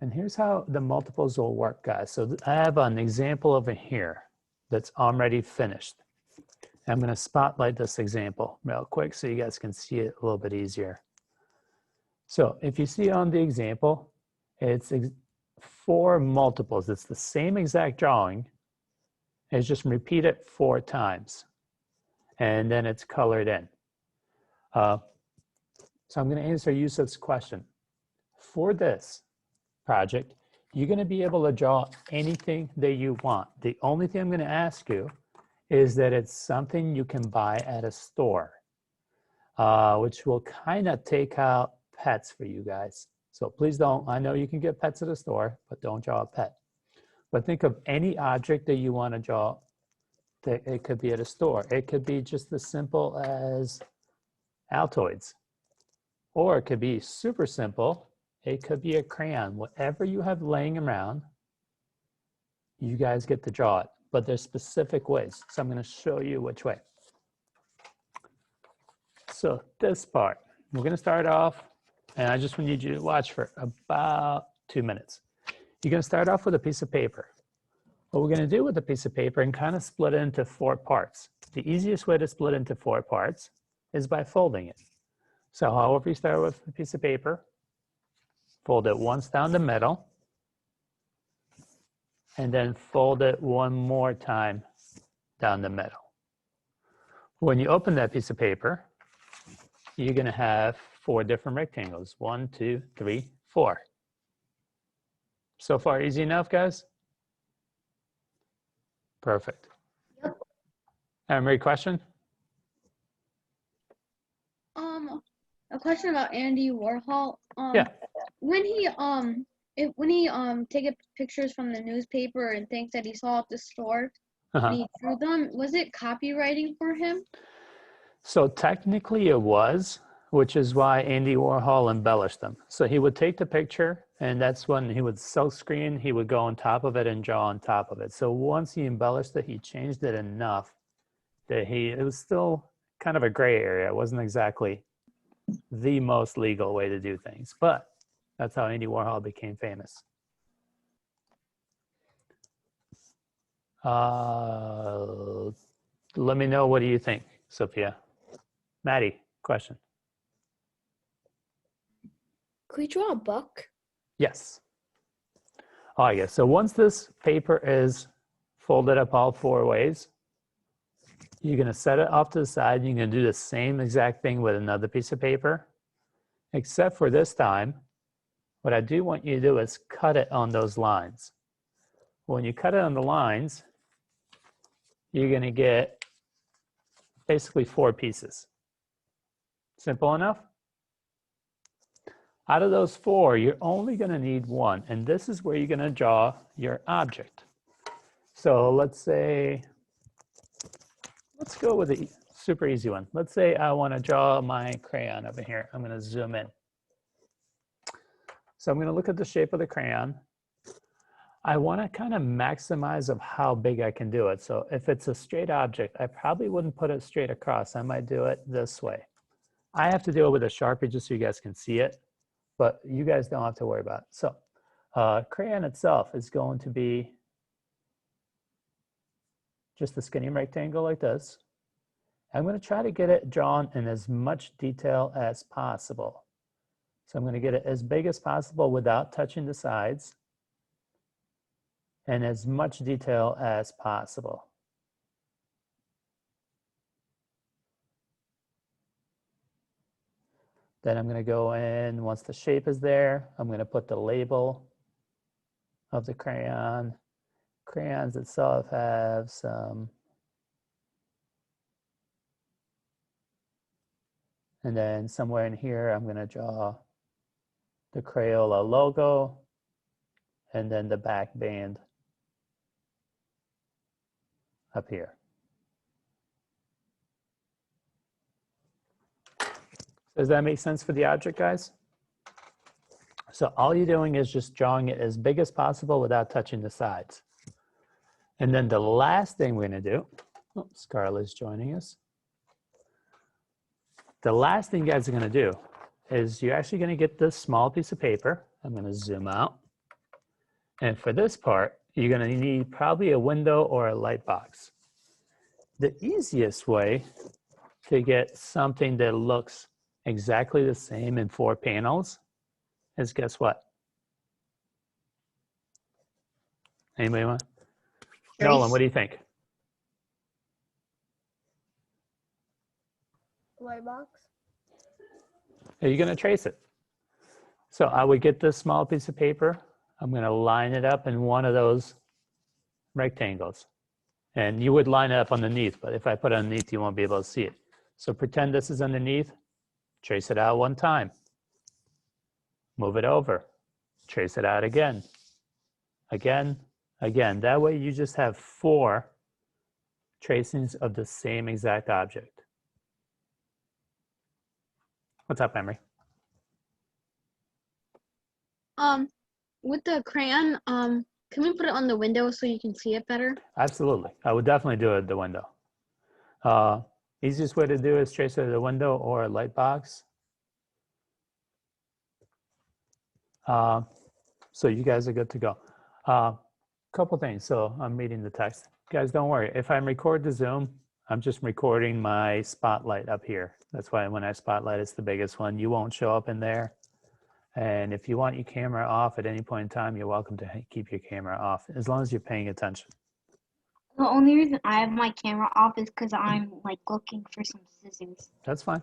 And here's how the multiples will work, guys. So I have an example over here that's already finished. I'm going to spotlight this example real quick so you guys can see it a little bit easier. So if you see on the example, it's 4 multiples. It's the same exact drawing. It's just repeat it 4 times. And then it's colored in. So I'm going to answer Yusuf's question. For this project, you're going to be able to draw anything that you want. The only thing I'm going to ask you is that it's something you can buy at a store, which will kind of take out pets for you guys. So please don't, I know you can get pets at a store, but don't draw a pet. But think of any object that you want to draw. It could be at a store. It could be just as simple as Altoids. Or it could be super simple. It could be a crayon. Whatever you have laying around, you guys get to draw it. But there's specific ways. So I'm going to show you which way. So this part, we're going to start off, and I just need you to watch for about 2 minutes. You're going to start off with a piece of paper. What we're going to do with a piece of paper and kind of split it into 4 parts. The easiest way to split into 4 parts is by folding it. So however you start with a piece of paper, fold it once down the middle, and then fold it one more time down the middle. When you open that piece of paper, you're going to have 4 different rectangles. 1, 2, 3, 4. So far, easy enough, guys? Perfect. Yep. Anne-Marie, question? A question about Andy Warhol. Yeah. When he take pictures from the newspaper and things that he saw at the store, when he drew them, was it copywriting for him? So technically it was, which is why Andy Warhol embellished them. So he would take the picture, and that's when he would silk screen, he would go on top of it and draw on top of it. So once he embellished it, he changed it enough that it was still kind of a gray area. It wasn't exactly the most legal way to do things, but that's how Andy Warhol became famous. Let me know, what do you think, Sophia? Maddie, question. Could we draw a book? Yes. Oh, yeah. So once this paper is folded up all 4 ways, you're going to set it off to the side. You're going to do the same exact thing with another piece of paper, except for this time, what I do want you to do is cut it on those lines. When you cut it on the lines, you're going to get basically 4 pieces. Simple enough? Out of those 4, you're only going to need 1, and this is where you're going to draw your object. So let's say, let's go with a super easy one. Let's say I want to draw my crayon over here. I'm going to zoom in. So I'm going to look at the shape of the crayon. I want to kind of maximize of how big I can do it. So if it's a straight object, I probably wouldn't put it straight across. I might do it this way. I have to do it with a Sharpie just so you guys can see it, but you guys don't have to worry about it. So crayon itself is going to be just a skinny rectangle like this. I'm going to try to get it drawn in as much detail as possible. So I'm going to get it as big as possible without touching the sides, and as much detail as possible. Then I'm going to go in, once the shape is there, I'm going to put the label of the crayon. Crayons itself have some, and then somewhere in here, I'm going to draw the Crayola logo, and then the back band up here. Does that make sense for the object, guys? So all you're doing is just drawing it as big as possible without touching the sides. And then the last thing we're going to do, oh, Scarlett's joining us. The last thing you guys are going to do is you're actually going to get this small piece of paper. I'm going to zoom out. And for this part, you're going to need probably a window or a light box. The easiest way to get something that looks exactly the same in 4 panels is, guess what? Anybody want? Nolan, what do you think? Light box. Are you going to trace it? So I would get this small piece of paper. I'm going to line it up in one of those rectangles. And you would line it up underneath, but if I put it underneath, you won't be able to see it. So pretend this is underneath. Trace it out one time. Move it over. Trace it out again. Again, again. That way you just have 4 tracings of the same exact object. What's up, Emery? With the crayon, can we put it on the window so you can see it better? Absolutely. I would definitely do it at the window. Easiest way to do it is trace it at the window or a light box. So you guys are good to go. Couple things. So I'm reading the text. Guys, don't worry. If I record the Zoom, I'm just recording my spotlight up here. That's why when I spotlight, it's the biggest one. You won't show up in there. And if you want your camera off at any point in time, you're welcome to keep your camera off, as long as you're paying attention. The only reason I have my camera off is because I'm like looking for some scissors. That's fine.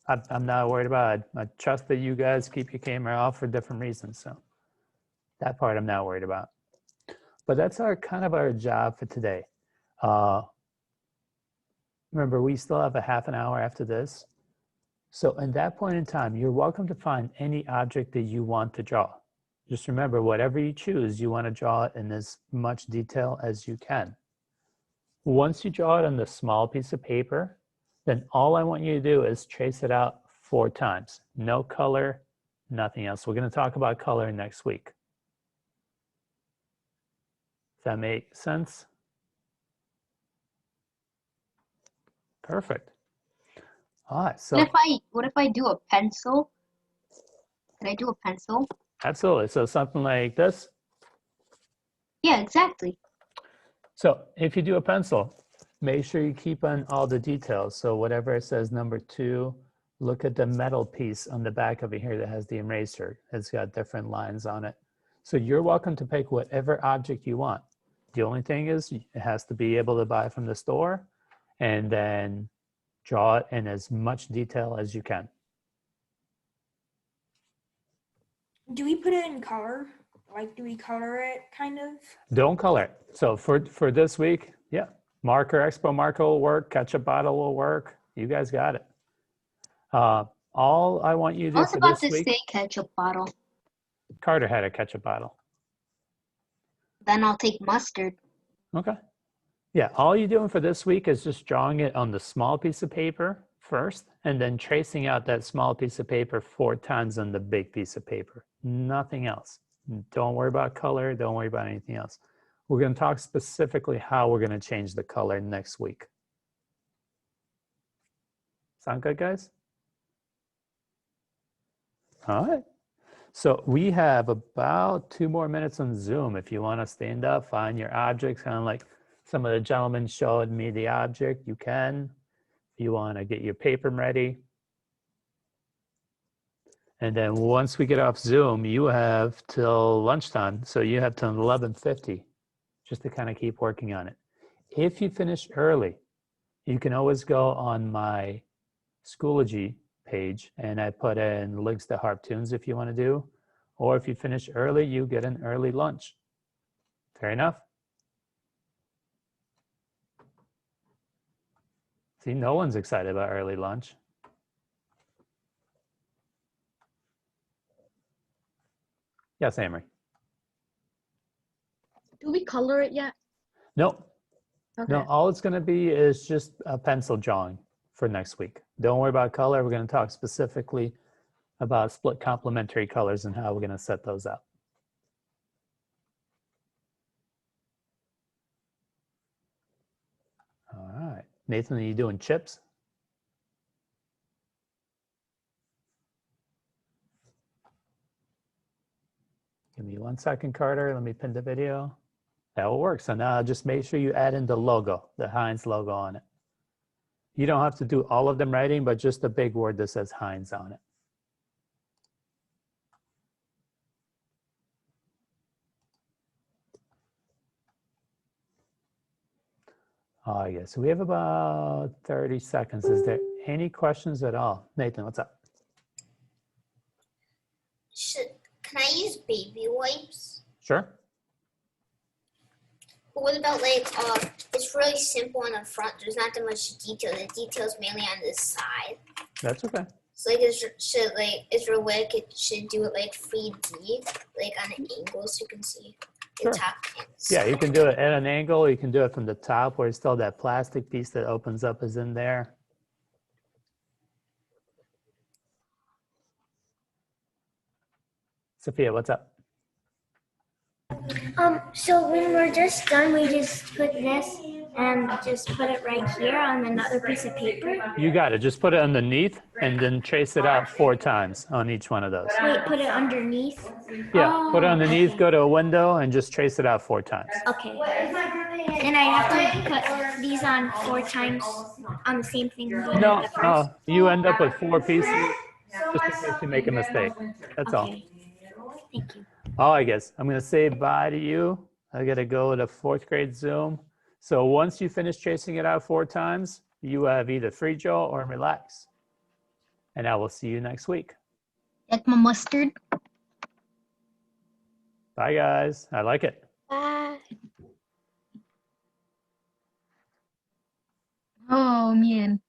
I'm not worried about it. I trust that you guys keep your camera off for different reasons. So that part I'm not worried about. But that's kind of our job for today. Remember, we still have a half an hour after this. So in that point in time, you're welcome to find any object that you want to draw. Just remember, whatever you choose, you want to draw it in as much detail as you can. Once you draw it on the small piece of paper, then all I want you to do is trace it out 4 times. No color, nothing else. We're going to talk about color next week. Does that make sense? Perfect. All right, so What if I do a pencil? Can I do a pencil? absolutely. So something like this. Yeah, exactly. So if you do a pencil, make sure you keep on all the details. So whatever it says number 2, look at the metal piece on the back of it here that has the eraser. It's got different lines on it. So you're welcome to pick whatever object you want. The only thing is it has to be able to buy from the store, and then draw it in as much detail as you can. Do we put it in color? Like, do we color it kind of? Don't color it. So for this week, yeah, marker, Expo marker will work, ketchup bottle will work. You guys got it. All I want you to I do was for about this to week, say ketchup bottle. Carter had a ketchup bottle. Then I'll take mustard. Okay. Yeah, all you're doing for this week is just drawing it on the small piece of paper first, and then tracing out that small piece of paper 4 times on the big piece of paper. Nothing else. Don't worry about color. Don't worry about anything else. We're going to talk specifically how we're going to change the color next week. Sound good, guys? All right. So we have about 2 more minutes on Zoom. If you want to stand up, find your objects, kind of like some of the gentlemen showed me the object, you can. If you want to get your paper ready. And then once we get off Zoom, you have till lunchtime. So you have till 11:50 just to kind of keep working on it. If you finish early, you can always go on my Schoology page and I put in links to Harptoons if you want to do. Or if you finish early, you get an early lunch. Fair enough? See, no one's excited about early lunch. Yes, Amory. Do we color it yet? Nope. Okay. No, all it's going to be is just a pencil drawing for next week. Don't worry about color. We're going to talk specifically about split complementary colors and how we're going to set those up. All right. Nathan, are you doing chips? Give me 1 second, Carter. Let me pin the video. That will work. So now just make sure you add in the logo, the Heinz logo on it. You don't have to do all of them writing, but just the big word that says Heinz on it. Oh, yeah. So we have about 30 seconds. Is there any questions at all? Nathan, what's up? Can I use baby wipes? Sure. But what about it's really simple on the front. There's not that much detail. The detail's mainly on the side. That's okay. So is there a way I should do it 3D, on an angle so you can see the Sure. top and Yeah, you can do it at an angle. You can do it from the top where still that plastic piece that opens up is in there. Sophia, what's up? So when we're just done, we just put this and just put it right here on another piece of paper. You got it. Just put it underneath and then trace it out 4 times on each one of those. Wait, put it underneath? Yeah, put it Oh, underneath, go to a window and just trace it out 4 times. Okay. And I have to put these on 4 times on the same thing. No, you end up with 4 pieces just in case you make a mistake. That's all. Okay. Thank you. All right, guys, I'm going to say bye to you. I got to go to 4th grade Zoom. So once you finish tracing it out 4 times, you have either free Joe or relax. And I will see you next week. Like my mustard. Bye, guys. I like it. Bye. Oh man.